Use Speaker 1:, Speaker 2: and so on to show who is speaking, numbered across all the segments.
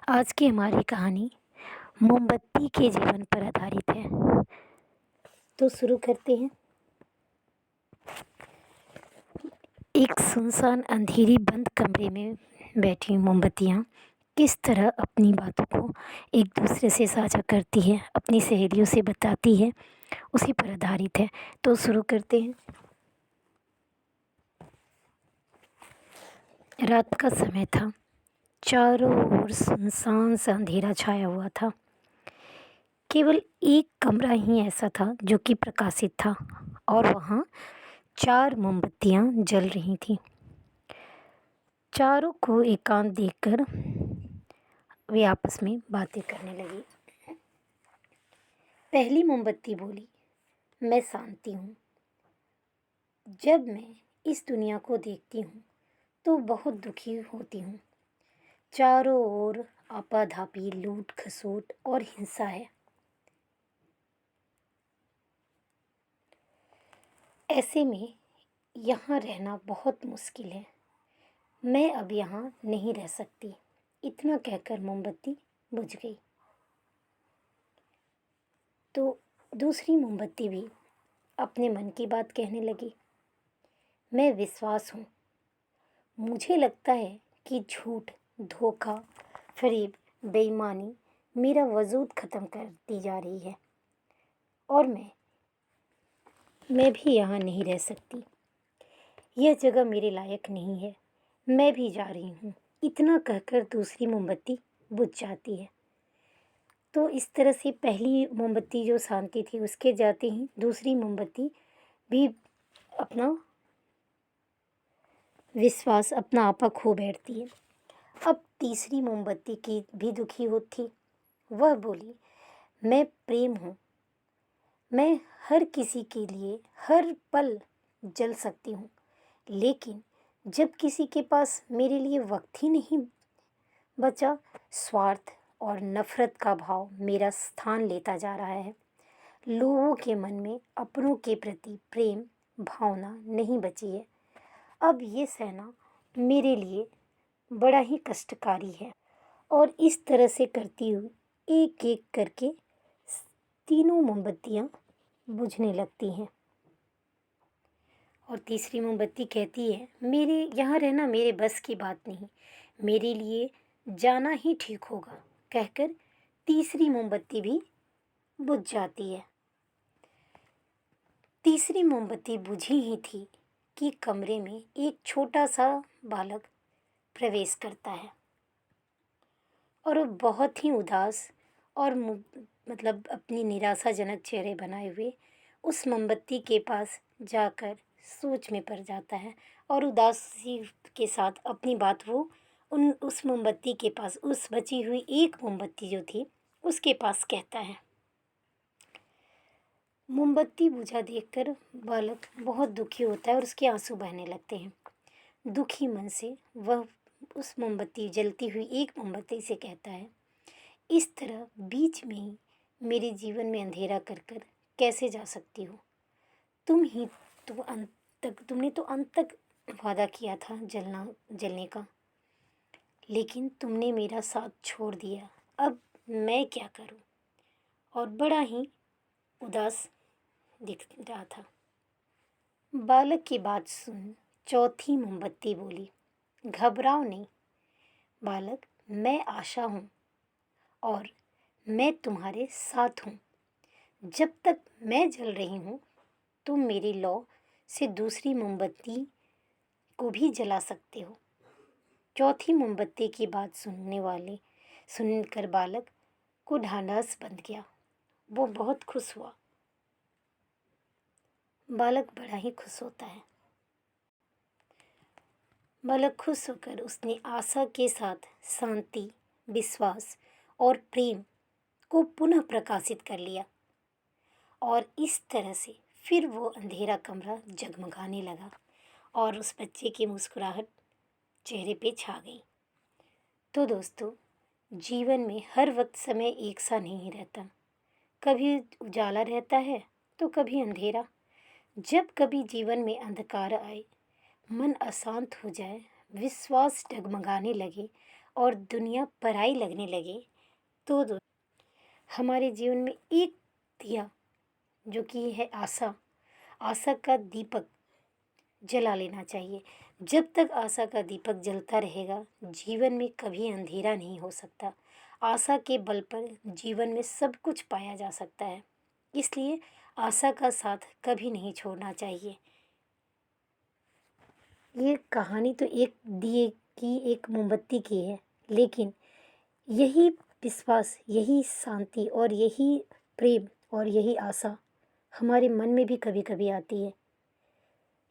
Speaker 1: आज की हमारी कहानी मोमबत्ती के जीवन पर आधारित है। तो शुरू करते हैं। एक सुनसान अंधेरी बंद कमरे में बैठी मोमबत्तियाँ किस तरह अपनी बातों को एक दूसरे से साझा करती है, अपनी सहेलियों से बताती है, उसी पर आधारित है। तो शुरू करते हैं। रात का समय था। चारों ओर सुनसान सा अंधेरा छाया हुआ था। केवल एक कमरा ही ऐसा था जो कि प्रकाशित था और वहाँ 4 मोमबत्तियाँ जल रही थीं। चारों को एकांत देखकर वे आपस में बातें करने लगी। पहली मोमबत्ती बोली, मैं शांति हूँ। जब मैं इस दुनिया को देखती हूँ तो बहुत दुखी होती हूँ। चारों ओर आपाधापी, लूट खसोट और हिंसा है। ऐसे में यहाँ रहना बहुत मुश्किल है। मैं अब यहाँ नहीं रह सकती। इतना कहकर मोमबत्ती बुझ गई। तो दूसरी मोमबत्ती भी अपने मन की बात कहने लगी। मैं विश्वास हूँ। मुझे लगता है कि झूठ, धोखा, फरेब, बेईमानी मेरा वजूद ख़त्म करती जा रही है और मैं भी यहाँ नहीं रह सकती। यह जगह मेरे लायक नहीं है। मैं भी जा रही हूँ। इतना कहकर दूसरी मोमबत्ती बुझ जाती है। तो इस तरह से पहली मोमबत्ती जो शांति थी उसके जाते ही दूसरी मोमबत्ती भी अपना विश्वास, अपना आपा खो बैठती है। अब तीसरी मोमबत्ती की भी दुखी होती। वह बोली, मैं प्रेम हूँ। मैं हर किसी के लिए हर पल जल सकती हूँ, लेकिन जब किसी के पास मेरे लिए वक्त ही नहीं बचा, स्वार्थ और नफ़रत का भाव मेरा स्थान लेता जा रहा है। लोगों के मन में अपनों के प्रति प्रेम भावना नहीं बची है। अब ये सहना मेरे लिए बड़ा ही कष्टकारी है। और इस तरह से करती हुई एक एक करके तीनों मोमबत्तियाँ बुझने लगती हैं। और तीसरी मोमबत्ती कहती है, मेरे यहाँ रहना मेरे बस की बात नहीं, मेरे लिए जाना ही ठीक होगा। कहकर तीसरी मोमबत्ती भी बुझ जाती है। तीसरी मोमबत्ती बुझी ही थी कि कमरे में एक छोटा सा बालक प्रवेश करता है और वो बहुत ही उदास और मतलब अपनी निराशाजनक चेहरे बनाए हुए उस मोमबत्ती के पास जाकर सोच में पड़ जाता है और उदासी के साथ अपनी बात वो उस मोमबत्ती के पास, उस बची हुई एक मोमबत्ती जो थी उसके पास कहता है। मोमबत्ती बुझा देखकर बालक बहुत दुखी होता है और उसके आंसू बहने लगते हैं। दुखी मन से वह उस मोमबत्ती, जलती हुई एक मोमबत्ती से कहता है, इस तरह बीच में ही मेरे जीवन में अंधेरा कर कर कैसे जा सकती हो? तुमने तो अंत तक वादा किया था जलने का, लेकिन तुमने मेरा साथ छोड़ दिया। अब मैं क्या करूं? और बड़ा ही उदास दिख रहा था। बालक की बात सुन चौथी मोमबत्ती बोली, घबराओ नहीं बालक, मैं आशा हूँ और मैं तुम्हारे साथ हूँ। जब तक मैं जल रही हूँ तुम मेरी लौ से दूसरी मोमबत्ती को भी जला सकते हो। चौथी मोमबत्ती की बात सुनकर बालक को ढांढस बंध गया। वो बहुत खुश हुआ। बालक बड़ा ही खुश होता है। बालक खुश होकर उसने आशा के साथ शांति, विश्वास और प्रेम को पुनः प्रकाशित कर लिया और इस तरह से फिर वो अंधेरा कमरा जगमगाने लगा और उस बच्चे की मुस्कुराहट चेहरे पे छा गई। तो दोस्तों, जीवन में हर वक्त समय एक सा नहीं रहता। कभी उजाला रहता है तो कभी अंधेरा। जब कभी जीवन में अंधकार आए, मन अशांत हो जाए, विश्वास डगमगाने लगे और दुनिया पराई लगने लगे तो हमारे जीवन में एक दिया जो कि है आशा, आशा का दीपक जला लेना चाहिए। जब तक आशा का दीपक जलता रहेगा जीवन में कभी अंधेरा नहीं हो सकता। आशा के बल पर जीवन में सब कुछ पाया जा सकता है, इसलिए आशा का साथ कभी नहीं छोड़ना चाहिए। ये कहानी तो एक दिए की, एक मोमबत्ती की है, लेकिन यही विश्वास, यही शांति और यही प्रेम और यही आशा हमारे मन में भी कभी कभी आती है।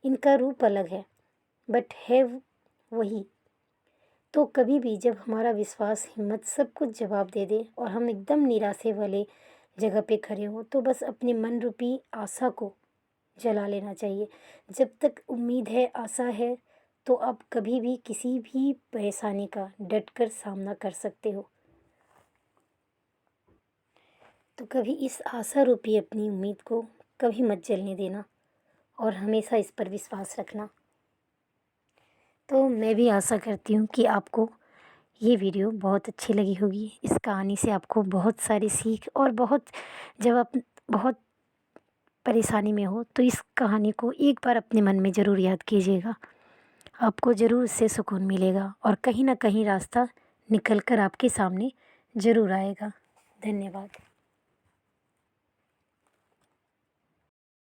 Speaker 1: इनका रूप अलग है बट है वही। तो कभी भी जब हमारा विश्वास, हिम्मत सब कुछ जवाब दे दे और हम एकदम निराशे वाले जगह पे खड़े हों, तो बस अपने मन रूपी आशा को जला लेना चाहिए। जब तक उम्मीद है, आशा है, तो आप कभी भी किसी भी परेशानी का डटकर सामना कर सकते हो। तो कभी इस आशा रूपी अपनी उम्मीद को कभी मत जलने देना और हमेशा इस पर विश्वास रखना। तो मैं भी आशा करती हूँ कि आपको ये वीडियो बहुत अच्छी लगी होगी। इस कहानी से आपको बहुत सारी सीख, और जब आप बहुत परेशानी में हो तो इस कहानी को एक बार अपने मन में ज़रूर याद कीजिएगा। आपको ज़रूर इससे सुकून मिलेगा और कहीं ना कहीं रास्ता निकल कर आपके सामने ज़रूर आएगा। धन्यवाद।